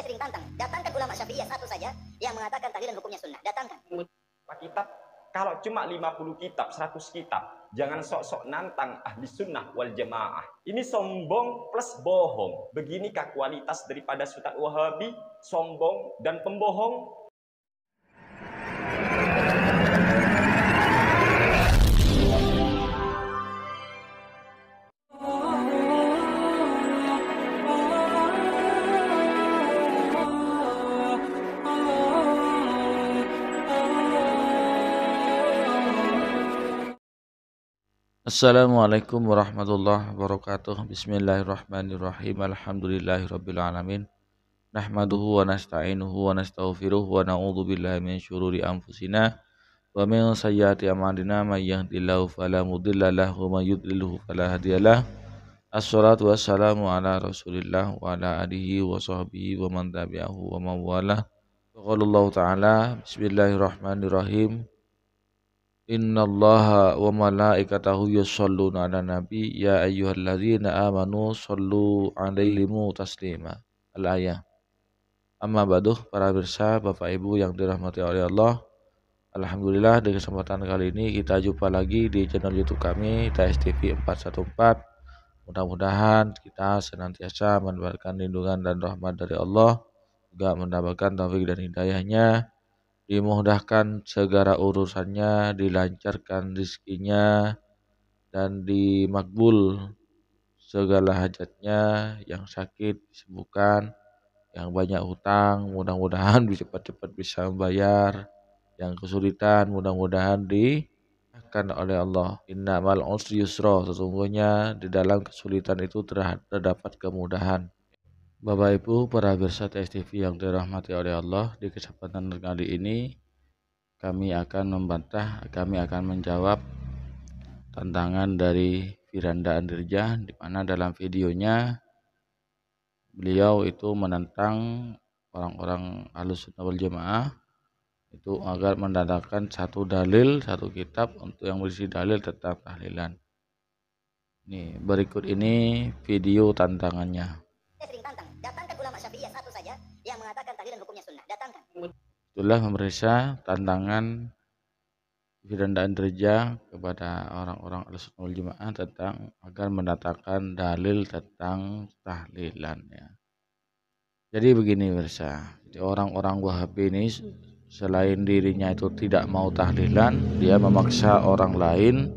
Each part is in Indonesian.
sering tantang. Datangkan ulama Syafi'iyah satu saja yang mengatakan tahlilan hukumnya sunnah. Datangkan. Kitab, kalau cuma 50 kitab, 100 kitab, jangan sok-sok nantang ahli sunnah wal jamaah. Ini sombong plus bohong. Beginikah kualitas daripada Ustaz Wahabi? Sombong dan pembohong. Assalamualaikum warahmatullahi wabarakatuh. Bismillahirrahmanirrahim. Alhamdulillahirabbil alamin. Nahmaduhu wa nasta'inuhu wa nastaghfiruh wa na'udzu billahi min syururi anfusina wa min sayyiati a'malina may yahdihillahu fala mudilla lahu wa may yudlilhu fala hadiyalah. Assalatu wassalamu ala Rasulillah wa ala alihi wa sahbihi wa man tabi'ahu wa man walah. Qala ta'ala bismillahirrahmanirrahim. Innallaha wa malaikatahu yusholluna 'alan nabi ya ayyuhalladzina amanu shollu 'alaihi taslima. Al-ayah. Amma ba'du, para pemirsa, Bapak Ibu yang dirahmati oleh Allah. Alhamdulillah di kesempatan kali ini kita jumpa lagi di channel YouTube kami TSTV 414. Mudah-mudahan kita senantiasa mendapatkan lindungan dan rahmat dari Allah, juga mendapatkan taufik dan hidayahnya, dimudahkan segala urusannya, dilancarkan rizkinya, dan dimakbul segala hajatnya. Yang sakit disembuhkan, yang banyak hutang mudah-mudahan cepat-cepat bisa membayar, yang kesulitan mudah-mudahan diakan oleh Allah. Innamal usri yusra, sesungguhnya di dalam kesulitan itu terdapat kemudahan. Bapak Ibu para pemirsa TSTV yang dirahmati oleh Allah, di kesempatan kali ini kami akan menjawab tantangan dari Firanda Andirja, di mana dalam videonya beliau itu menentang orang-orang Ahlussunnah wal Jamaah itu agar mendatangkan satu dalil, satu kitab untuk yang berisi dalil tentang tahlilan. Nih, berikut ini video tantangannya. Sering tantang. Datangkan ulama Syafi'iyah satu saja yang mengatakan tahlilan hukumnya sunnah. Datangkan. Itulah pemirsa tantangan Firanda Andirja kepada orang-orang Ahlussunnah wal Jamaah tentang agar mendatangkan dalil tentang tahlilan ya. Jadi begini pemirsa, orang-orang Wahabi ini selain dirinya itu tidak mau tahlilan, dia memaksa orang lain,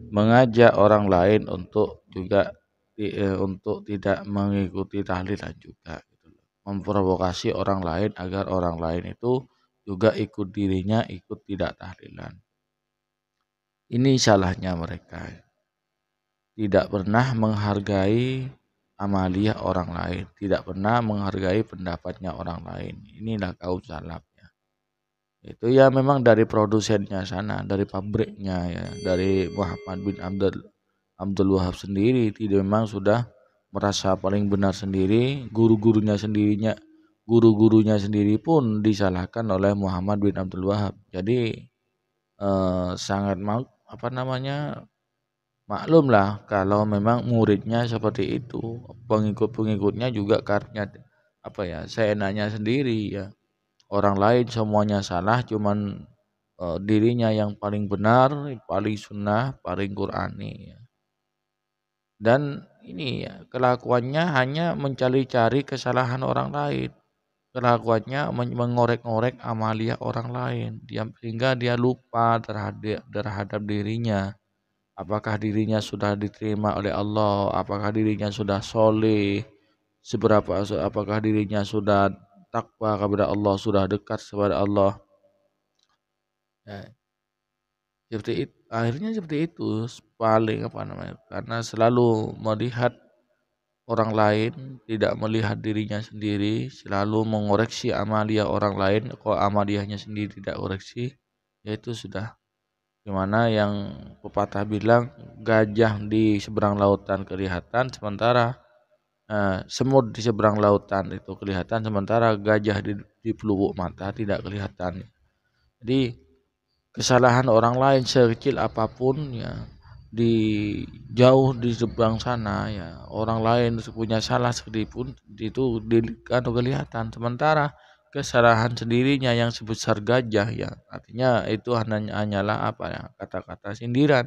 mengajak orang lain untuk juga untuk tidak mengikuti tahlilan juga gitu. Memprovokasi orang lain agar orang lain itu juga ikut dirinya ikut tidak tahlilan. Ini salahnya mereka. Tidak pernah menghargai amaliyah orang lain, tidak pernah menghargai pendapatnya orang lain. Inilah kaum salafnya. Itu ya memang dari produsennya sana, dari pabriknya ya, dari Muhammad bin Abdul Wahab sendiri, tidak memang sudah merasa paling benar sendiri, guru-gurunya sendiri pun disalahkan oleh Muhammad bin Abdul Wahab. Jadi sangat maklum lah kalau memang muridnya seperti itu, pengikut-pengikutnya juga karena seenaknya sendiri ya. Orang lain semuanya salah, cuman dirinya yang paling benar, paling sunnah, paling Qur'ani ya. Dan ini ya, kelakuannya hanya mencari-cari kesalahan orang lain. Kelakuannya mengorek-ngorek amaliyah orang lain, sehingga dia lupa terhadap dirinya. Apakah dirinya sudah diterima oleh Allah? Apakah dirinya sudah soleh? Apakah dirinya sudah takwa kepada Allah, sudah dekat kepada Allah? Ya, akhirnya seperti itu, paling karena selalu melihat orang lain, tidak melihat dirinya sendiri, selalu mengoreksi amaliyah orang lain, kok amaliyahnya sendiri tidak koreksi, yaitu sudah gimana yang pepatah bilang, gajah di seberang lautan kelihatan, sementara semut di seberang lautan itu kelihatan, sementara gajah di pelupuk mata tidak kelihatan. Jadi kesalahan orang lain sekecil apapun ya, jauh di seberang sana ya, orang lain punya salah sedikitpun itu kelihatan, sementara kesalahan sendirinya yang sebesar gajah ya, artinya itu hanyalah apa ya, kata-kata sindiran.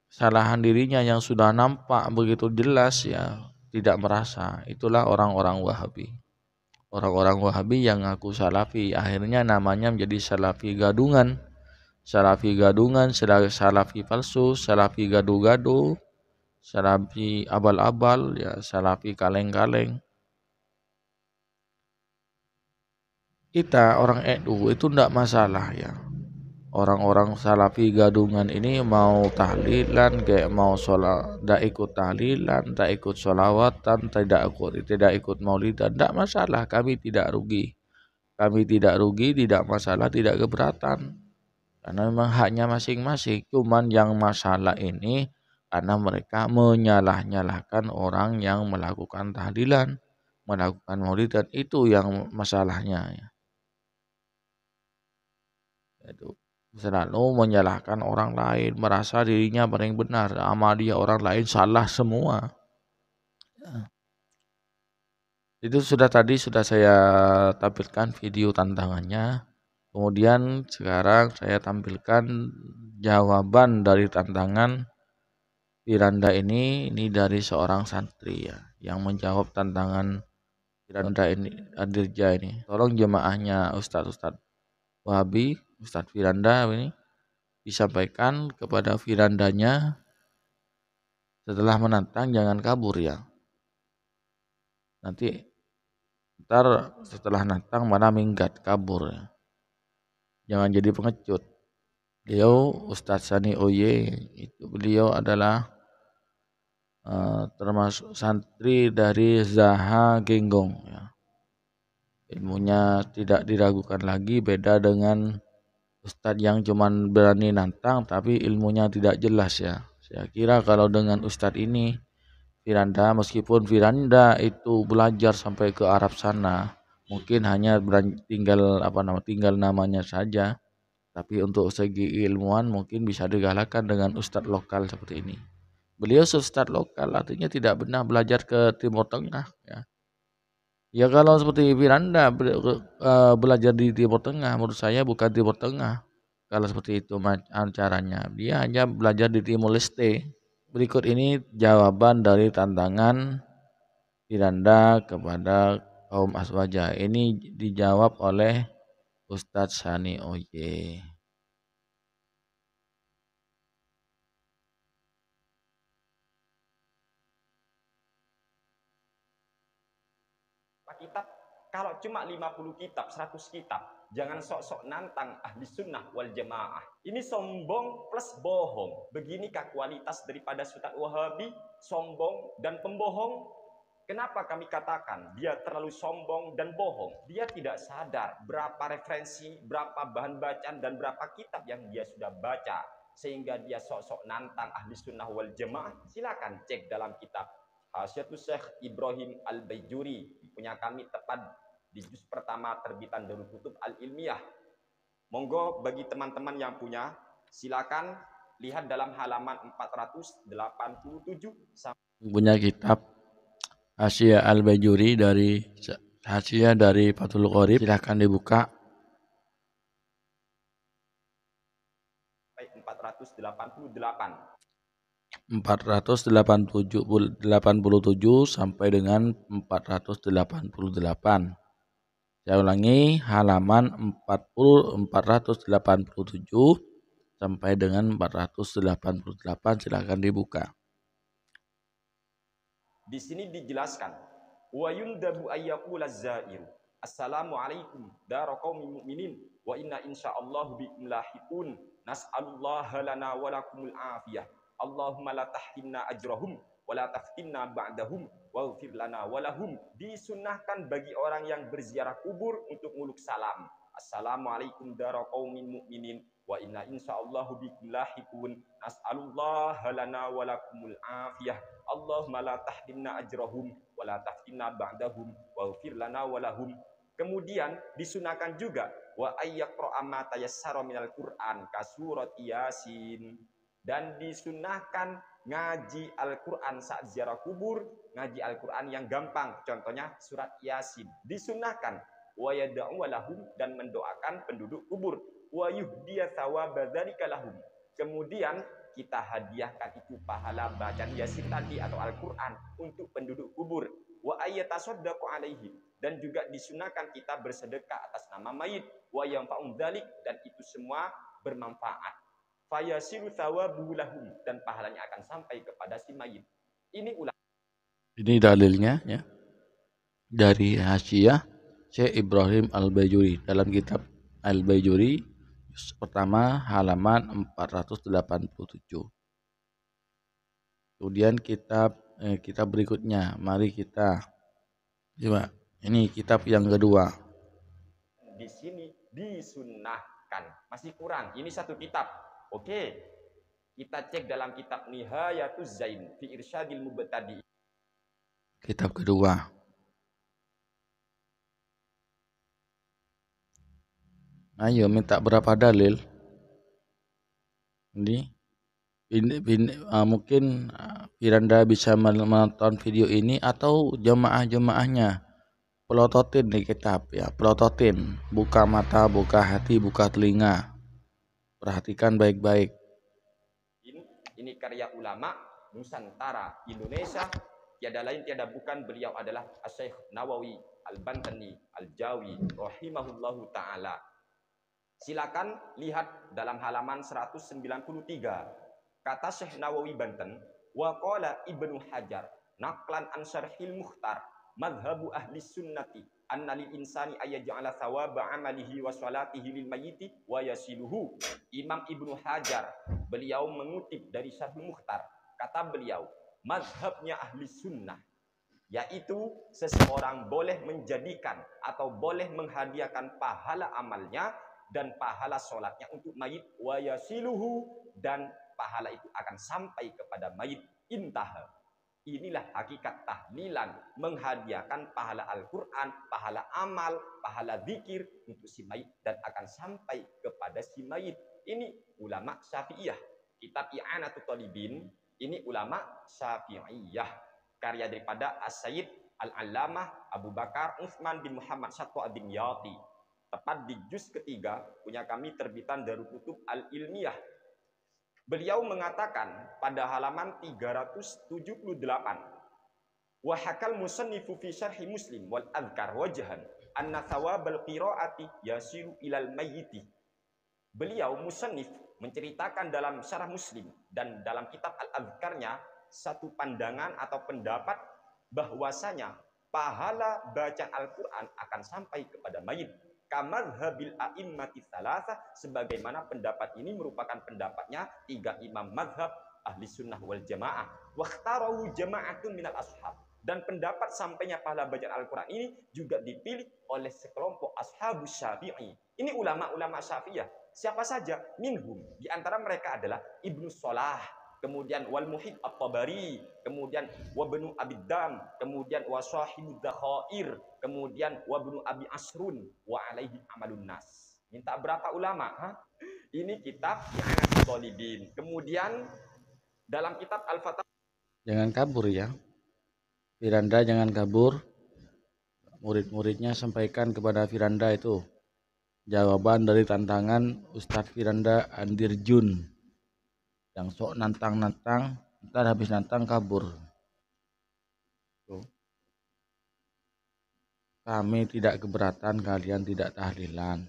Kesalahan dirinya yang sudah nampak begitu jelas ya tidak merasa. Itulah orang-orang Wahabi. Orang-orang Wahabi yang ngaku salafi akhirnya namanya menjadi salafi gadungan. Salafi gadungan, salafi palsu, salafi gado-gado, salafi abal-abal, ya salafi kaleng-kaleng. Kita orang NU itu tidak masalah ya. Orang-orang salafi gadungan ini mau tahlilan, kayak mau sholat, tidak ikut tahlilan, tidak ikut sholawatan, tidak ikut maulidan, tidak masalah. Kami tidak rugi. Kami tidak rugi, tidak masalah, tidak keberatan. Karena memang haknya masing-masing. Cuman yang masalah ini karena mereka menyalah-nyalahkan orang yang melakukan tahlilan, melakukan maulidan, itu yang masalahnya ya. Itu selalu menyalahkan orang lain, merasa dirinya paling benar, sama dia orang lain salah semua. Ya. Itu tadi sudah saya tampilkan video tantangannya. Kemudian sekarang saya tampilkan jawaban dari tantangan Firanda ini dari seorang santri ya, yang menjawab tantangan Firanda ini, Adirja ini. Tolong jemaahnya Ustadz Wahabi, Ustadz Firanda ini disampaikan kepada Firandanya setelah menantang jangan kabur ya. Nanti ntar setelah nantang mana minggat kabur ya. Jangan jadi pengecut. Beliau Ustadz Sani Oye, itu beliau adalah termasuk santri dari Zaha Genggong ya. Ilmunya tidak diragukan lagi, beda dengan Ustadz yang cuman berani nantang tapi ilmunya tidak jelas ya. Saya kira kalau dengan Ustadz ini Firanda, meskipun Firanda itu belajar sampai ke Arab sana, mungkin hanya tinggal namanya saja, tapi untuk segi ilmuwan mungkin bisa digalakkan dengan Ustadz lokal seperti ini. Beliau Ustadz lokal, artinya tidak pernah belajar ke Timur Tengah ya. Ya kalau seperti Firanda belajar di Timur Tengah, menurut saya bukan Timur Tengah. Kalau seperti itu caranya, dia hanya belajar di Timur Leste. Berikut ini jawaban dari tantangan Firanda kepada kaum Aswaja. Ini dijawab oleh Ustadz Sani Oye. Kitab, kalau cuma 50 kitab, 100 kitab, jangan sok-sok nantang ahli sunnah wal jamaah. Ini sombong plus bohong. Beginikah kualitas daripada Ustadz Wahabi? Sombong dan pembohong. Kenapa kami katakan dia terlalu sombong dan bohong? Dia tidak sadar berapa referensi, berapa bahan bacaan, dan berapa kitab yang dia sudah baca. Sehingga dia sok-sok nantang ahli sunnah wal jamaah. Silakan cek dalam kitab Hasyatus Syekh Ibrahim Al-Baijuri, punya kami tepat di juz pertama terbitan Darul Kutub Al-Ilmiyah. Monggo bagi teman-teman yang punya, silakan lihat dalam halaman 487. Punya kitab Hasyiah Al-Baijuri dari Hasyiah dari Fathul Qorib, silakan dibuka. 487 sampai dengan 488. Saya ulangi, halaman 487 sampai dengan 488, silakan dibuka. Di sini dijelaskan, wa yundabu ayyaqulaz zairu assalamualaikum daraqaumin mu'minin wa inna insyaallah bikum lahiqun nas'alullaha lana wa lakumul afiyah. Allahumma la tahrimna ajrahum wa la taftinna ba'dahum waghfir lana wa lahum. Disunnahkan bagi orang yang berziarah kubur untuk muluk salam. Assalamualaikum daraqaumin mu'minin wa inna insyaallah bikum lahiqun nas'alullaha lana wa lakumul afiyah. Allahumma la tahrimna ajrahum wa la taftinna ba'dahum waghfir lana wa lahum. Kemudian disunahkan juga wa ayyaqra'a ma tayassara minal Qur'an ka surat Yasin. Dan disunahkan ngaji Al-Quran saat ziarah kubur, ngaji Al-Quran yang gampang, contohnya surat Yasin. Disunahkan wa yad'u lahum, dan mendoakan penduduk kubur, wa yuhdiya thawaba dzalika lahum. Kemudian kita hadiahkan itu pahala bacaan Yasin tadi atau Al-Quran untuk penduduk kubur. Wa ayyatasaddaqu alaihi, dan juga disunahkan kita bersedekah atas nama mayit. Wa yanfa'u dzalik, dan itu semua bermanfaat. Fayasilu thawabu lahum, dan pahalanya akan sampai kepada si mayit. Ini Ini dalilnya ya dari Hasyiah Syekh Ibrahim Al-Bajuri dalam kitab Al-Bajuri pertama halaman 487. Kemudian kitab berikutnya, mari kita coba. Ini kitab yang kedua. di sini disunnahkan, masih kurang. Ini satu kitab. Oke, kita cek dalam kitab Nihayatuz Zain fi Irsyadil Mubtadi. Kitab kedua. Ayo minta berapa dalil? Ini mungkin Firanda bisa menonton video ini atau jemaah-jemaahnya pelototin di kitab ya, pelototin, buka mata, buka hati, buka telinga, perhatikan baik-baik. Ini karya ulama Nusantara Indonesia, tiada lain tiada bukan beliau adalah Asy-Syaikh Nawawi Al-Bantani Al-Jawi rahimahullahu taala. Silakan lihat dalam halaman 193. Kata Syekh Nawawi Banten, wa qala Ibnu Hajar naqlan an syarhil Mukhtar madhhabu ahli sunnati anna lil insani ayaj'ala thawaba amalihi wa salatihi lil mayyiti wa yasiluhu. Imam Ibnu Hajar beliau mengutip dari Syarhul Mukhtar, kata beliau, mazhabnya ahli sunnah yaitu seseorang boleh menjadikan atau boleh menghadiahkan pahala amalnya dan pahala sholatnya untuk mayit, wa yasiluhu, dan pahala itu akan sampai kepada mayit. Intah. Inilah hakikat tahlilan, menghadiahkan pahala Al-Quran, pahala amal, pahala zikir untuk si mayit dan akan sampai kepada si mayit. Ini ulama Syafi'iyah. Kitab I'anatul Talibin, ini ulama Syafi'iyah, karya daripada As-Sayyid Al-Allamah Abu Bakar Utsman bin Muhammad Syatwa ad-Dimyati. Tepat di juz ketiga punya kami terbitan Darul Kutub Al-Ilmiyah. Beliau mengatakan pada halaman 378, wa hakal musannifu fi syarhi Muslim wal adhkar wajhan anna thawabal qiraati yasiru ilal mayyiti. Beliau musannif menceritakan dalam syarah Muslim dan dalam kitab Al-Adhkarnya satu pandangan atau pendapat bahwasanya pahala baca Al-Quran akan sampai kepada mayit. Kamadhabil a'immati tsalatsa, sebagaimana pendapat ini merupakan pendapatnya tiga imam madhab ahli sunnah wal jamaah. Wakhtarahu jama'atun minal ashab, dan pendapat sampainya pahala bacaan Al-Quran ini juga dipilih oleh sekelompok ashabus syafi'i. Ini ulama-ulama Syafi'iyah. Siapa saja? Minhum, di antara mereka adalah Ibnu Salah, kemudian wal Muhib at-Tabari, kemudian wabnu Abiddam, kemudian wa Shahibud Dakhair, kemudian wabnu Abi Asrun wa alaihi amalun nas. Minta berapa ulama? Ini kitab I'anatul Talibin. Kemudian dalam kitab Al-Fatah, Jangan kabur ya, Firanda, jangan kabur. Murid-muridnya sampaikan kepada Firanda itu jawaban dari tantangan Ustadz Firanda Andirjun yang sok nantang-nantang, ntar habis nantang kabur. Tuh. Kami tidak keberatan kalian tidak tahlilan,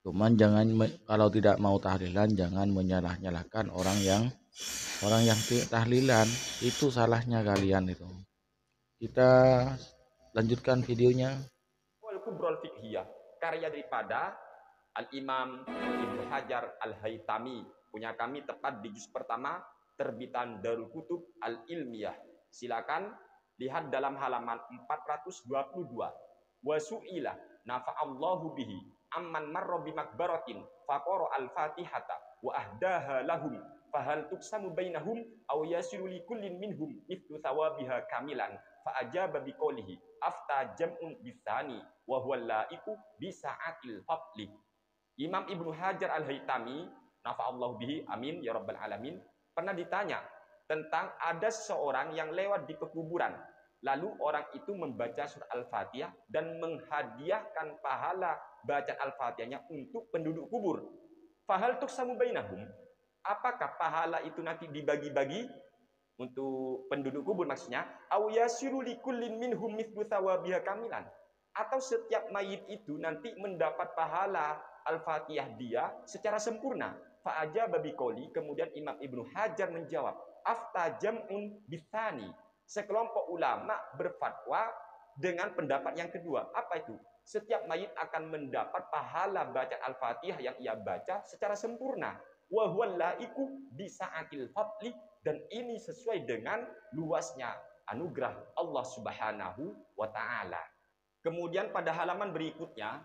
cuman jangan kalau tidak mau tahlilan jangan menyalah-nyalahkan orang yang tahlilan. Itu salahnya kalian itu. Kita lanjutkan videonya. wal Kubral Fiqhiyah, karya daripada Al-Imam Ibnu Hajar Al-Haytami, punya kami tepat di juz pertama terbitan Darul Kutub Al-Ilmiyah. Silakan lihat dalam halaman 422. Wa su'ila nafa'allahu bihi amman marra bi makbaratin faqara al-Fatihata wa ahdaha lahum fahal tuqsamu bainahum aw yasiru li kullin minhum mithlu thawabiha kamilan fa ajaba bi qawlihi afta jam'un bisani wa huwa laiku bi sa'atil fadli. Imam Ibnu Hajar Al-Haytami, nafa'allahu bihi, amin ya rabbal alamin, pernah ditanya tentang ada seseorang yang lewat di pekuburan. Lalu orang itu membaca surat Al-Fatihah dan menghadiahkan pahala bacaan Al-Fatihahnya untuk penduduk kubur. Fahal tuksamu bainahum? Apakah pahala itu nanti dibagi-bagi untuk penduduk kubur maksudnya? Aw yasiru likullin minhum mithlu thawabiha kamilan? Atau setiap mayit itu nanti mendapat pahala Al-Fatihah dia secara sempurna? Fa'aja babi qoli, kemudian Imam Ibnu Hajar menjawab, afta jam'un bitsani. Sekelompok ulama berfatwa dengan pendapat yang kedua. Apa itu? Setiap mayit akan mendapat pahala baca Al-Fatihah yang ia baca secara sempurna. Wa huwal laiku bisa'atil fadli, dan ini sesuai dengan luasnya anugerah Allah Subhanahu wa taala. Kemudian pada halaman berikutnya,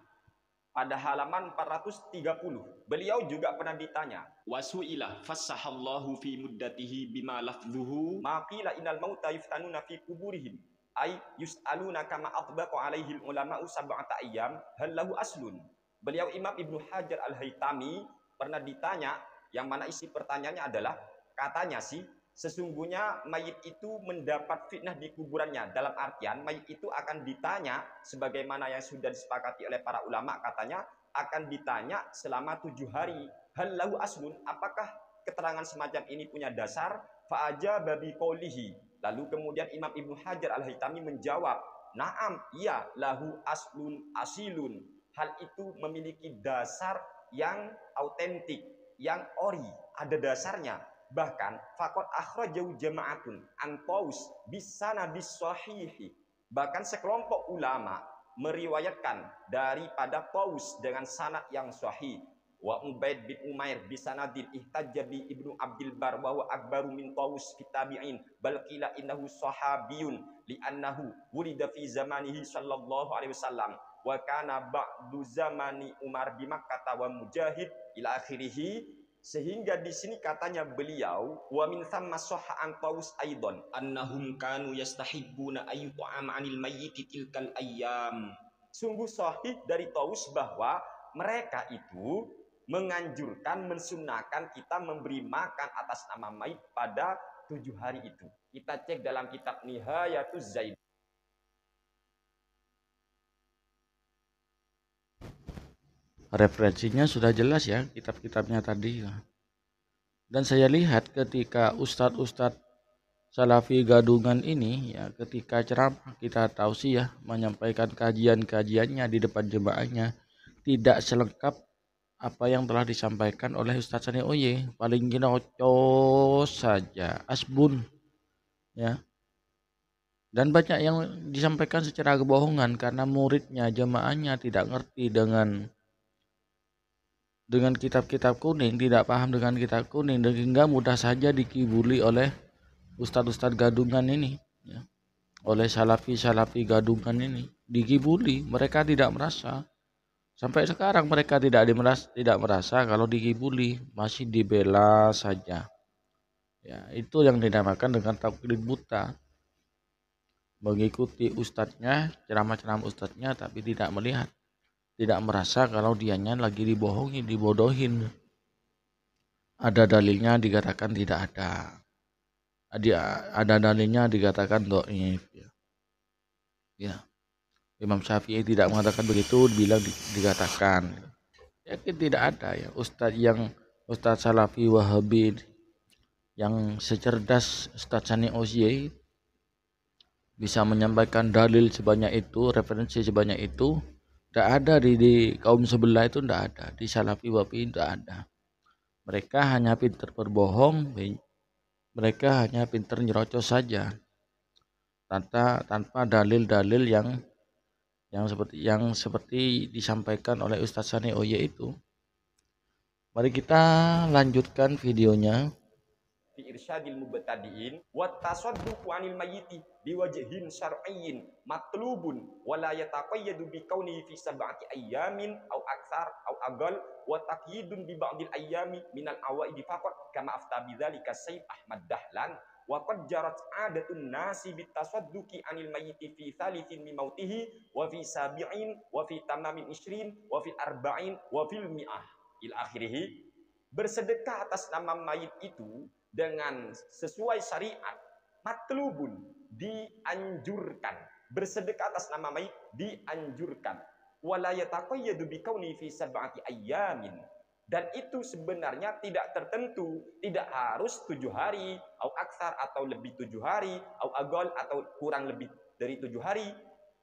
pada halaman 430, beliau juga pernah ditanya, wasu'ilah fassahallahu fi muddatihi bima lafdhuhu ma qila innal mauta yuftanuna fi kuburihim ay yus'aluna kama atbaqa alaihi ulama'u sab'ata ayyam hal lahu aslun. Beliau Imam Ibnu Hajar Al-Haytami pernah ditanya, yang mana isi pertanyaannya adalah, katanya sih sesungguhnya mayit itu mendapat fitnah di kuburannya. Dalam artian mayit itu akan ditanya sebagaimana yang sudah disepakati oleh para ulama, katanya akan ditanya selama 7 hari. Hal lahu aslun, apakah keterangan semacam ini punya dasar? Fa'aja babi qolihi. Lalu kemudian Imam Ibnu Hajar Al-Haytami menjawab, na'am, iya, lahu aslun asilun. Hal itu memiliki dasar yang autentik, yang ori, ada dasarnya. Bahkan faqad akhrajahu jama'atun an Taus bisanadis sahihi. Bahkan sekelompok ulama meriwayatkan daripada Taus dengan sanad yang sahih. Wa Ubaid bin Umair bisanadin ihtajja bi Ibnu Abdil Bar wa huwa akbaru min Taus fi tabi'in bal qila innahu sahabiyun li'annahu wulida fi zamanihi sallallahu alaihi wasallam wa kana ba'du zamani Umar bi Makkah wa Mujahid ila akhirih. Sehingga di sini katanya beliau, wa min thamma sahha an Taus aidan annahum kanu yastahibbuna ayyut'ama 'anil mayyiti tilkal ayyam. Sungguh sahih dari Taus bahwa mereka itu menganjurkan, mensunahkan kita memberi makan atas nama mayit pada 7 hari itu. Kita cek dalam kitab Nihayatuz Zaid. Referensinya sudah jelas ya, kitab-kitabnya tadi. Dan saya lihat ketika ustadz-ustadz Salafi Gadungan ini ya, ketika ceramah, kita tahu sih ya, menyampaikan kajian-kajiannya di depan jemaahnya tidak selengkap apa yang telah disampaikan oleh Ustadz Sani Oye. Paling nyocos saja, asbun ya. Dan banyak yang disampaikan secara kebohongan karena muridnya, jemaahnya tidak ngerti dengan kitab-kitab kuning, tidak paham dengan kitab kuning, dan hingga mudah saja dikibuli oleh ustadz-ustadz gadungan ini ya. Oleh salafi gadungan ini dikibuli, mereka tidak merasa. Sampai sekarang mereka tidak merasa kalau dikibuli, masih dibela saja ya. Itu yang dinamakan dengan taklid buta, mengikuti ustadznya, ceramah-ceramah ustadznya, tapi tidak melihat, tidak merasa kalau dianya lagi dibohongi, dibodohin. Ada dalilnya dikatakan tidak ada. Ada dalilnya dikatakan dhaif ya. Ya. Imam Syafi'i tidak mengatakan begitu, bilang dikatakan. Yakin tidak ada ya Ustadz Salafi Wahabi yang secerdas Ustadz Sani Ozie bisa menyampaikan dalil sebanyak itu, referensi sebanyak itu. Tidak ada di kaum sebelah itu, tidak ada. Di Salafi Wahabi tidak ada. Mereka hanya pintar berbohong, mereka hanya pintar nyerocos saja, tanpa dalil-dalil yang seperti disampaikan oleh Ustadz Sani Oye itu. Mari kita lanjutkan videonya. Fi irsyadil mubtadiin wa tasadduqu 'anil mayyiti biwajhin syar'iyyin matlubun wa la yataqayyadu bi kaunihi fi sab'ati ayyamin aw aktsar aw aqall wa taqyidun bi ba'dil ayyami minal awaidi faqat kama afta bidzalika Sayyid Ahmad Dahlan wa qad jarat 'adatun nasi bitasadduqi 'anil mayyiti fi thalithin min mautihi wa fi sabi'in wa fi tamamin 20 wa fi arba'in wa fil mi'ah ila akhirih. Bersedekah atas nama mayit itu dengan sesuai syariat, matlubun, dianjurkan. Bersedekah atas nama mayit dianjurkan. Wala yataqayyadu bikauni fi sab'ati ayyamin. Dan itu sebenarnya tidak tertentu, tidak harus 7 hari, atau aksar atau lebih 7 hari, atau agol atau kurang lebih dari 7 hari.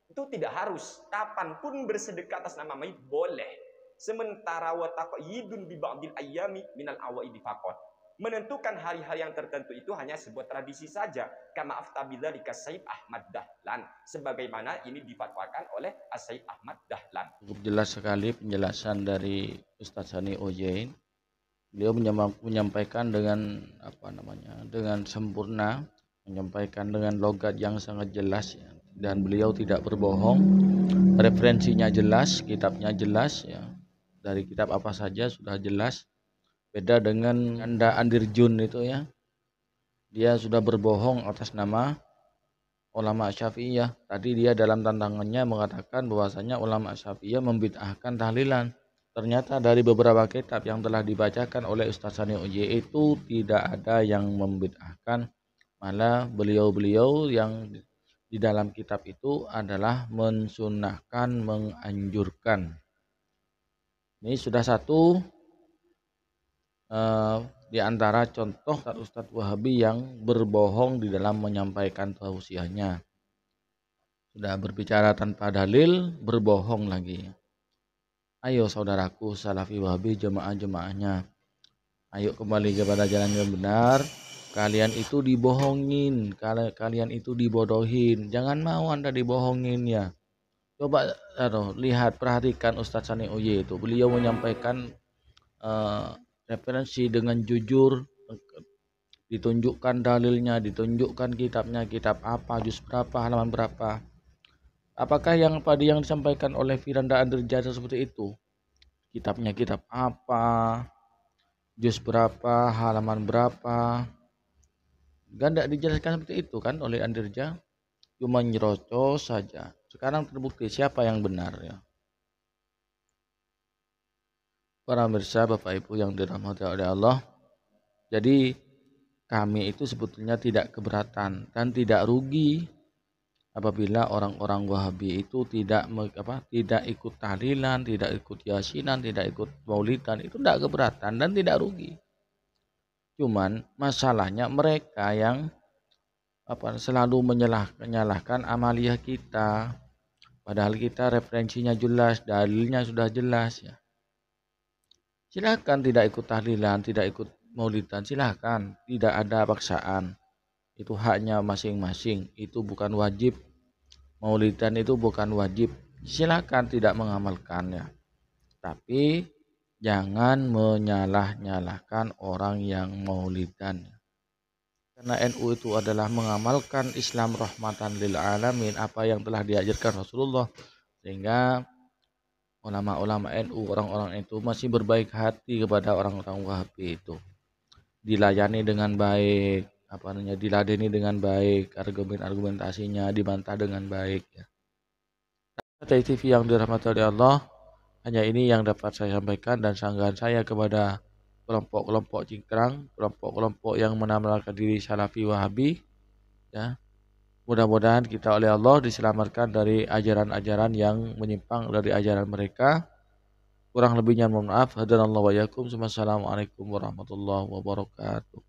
Itu tidak harus. Kapanpun bersedekah atas nama mayit boleh. Sementara wa taqayyidun bi ba'dil ayyami minal awaidi faqat. Menentukan hari-hari yang tertentu itu hanya sebuah tradisi saja. Kama afta bidzalika Syekh Ahmad Dahlan, sebagaimana ini difatwakan oleh Syekh Ahmad Dahlan. Cukup jelas sekali penjelasan dari Ustaz Sani Ujain. Beliau menyampaikan dengan dengan sempurna, menyampaikan dengan logat yang sangat jelas ya. Dan beliau tidak berbohong. Referensinya jelas, kitabnya jelas ya. Dari kitab apa saja sudah jelas. Beda dengan Anda Andirjun itu ya. Dia sudah berbohong atas nama ulama Syafi'iyah. Tadi dia dalam tantangannya mengatakan bahwasanya ulama Syafi'iyah membid'ahkan tahlilan. Ternyata dari beberapa kitab yang telah dibacakan oleh Ustaz Sani Ujain itu tidak ada yang membid'ahkan. Malah beliau-beliau yang di dalam kitab itu adalah mensunnahkan, menganjurkan. Ini sudah satu di antara contoh Ustadz Wahabi yang berbohong di dalam menyampaikan tausiahnya. Sudah berbicara tanpa dalil, berbohong lagi. Ayo saudaraku Salafi Wahabi, jemaah-jemaahnya, ayo kembali kepada jalan yang benar. Kalian itu dibohongin, kalian itu dibodohin. Jangan mau Anda dibohongin ya. Coba lihat, perhatikan Ustadz Sani Ujain itu. Beliau menyampaikan referensi dengan jujur, ditunjukkan dalilnya, ditunjukkan kitabnya, kitab apa, juz berapa, halaman berapa. Apakah yang disampaikan oleh Firanda Andirjasa seperti itu? Kitabnya kitab apa, juz berapa, halaman berapa? Kan tidak dijelaskan seperti itu kan oleh Andirja, cuma nyerocos saja. Sekarang terbukti siapa yang benar ya. Para pemirsa, Bapak Ibu yang dirahmati oleh Allah. Jadi kami itu sebetulnya tidak keberatan dan tidak rugi apabila orang-orang Wahabi itu tidak ikut tahlilan, tidak ikut yasinan, tidak ikut maulidan. Itu tidak keberatan dan tidak rugi. Cuman masalahnya mereka yang selalu menyalahkan amaliyah kita. Padahal kita referensinya jelas, dalilnya sudah jelas ya. Silakan tidak ikut tahlilan, tidak ikut maulidan, silakan. Tidak ada paksaan. Itu haknya masing-masing. Itu bukan wajib. Maulidan itu bukan wajib. Silakan tidak mengamalkannya. Tapi jangan menyalah-nyalahkan orang yang maulidan. Karena NU itu adalah mengamalkan Islam rahmatan lil alamin, apa yang telah diajarkan Rasulullah. Sehingga ulama-ulama NU, orang-orang itu masih berbaik hati kepada orang-orang Wahabi itu. Dilayani dengan baik, diladeni dengan baik, argumentasinya dibantah dengan baik ya. TV yang dirahmati oleh Allah, hanya ini yang dapat saya sampaikan dan sanggahan saya kepada kelompok-kelompok cingkrang, kelompok-kelompok yang menamakan diri Salafi Wahabi ya. Mudah-mudahan kita oleh Allah diselamatkan dari ajaran-ajaran yang menyimpang dari ajaran mereka. Kurang lebihnya mohon maaf. Hadanallahu wa iyyakum. Wassalamualaikum warahmatullahi wabarakatuh.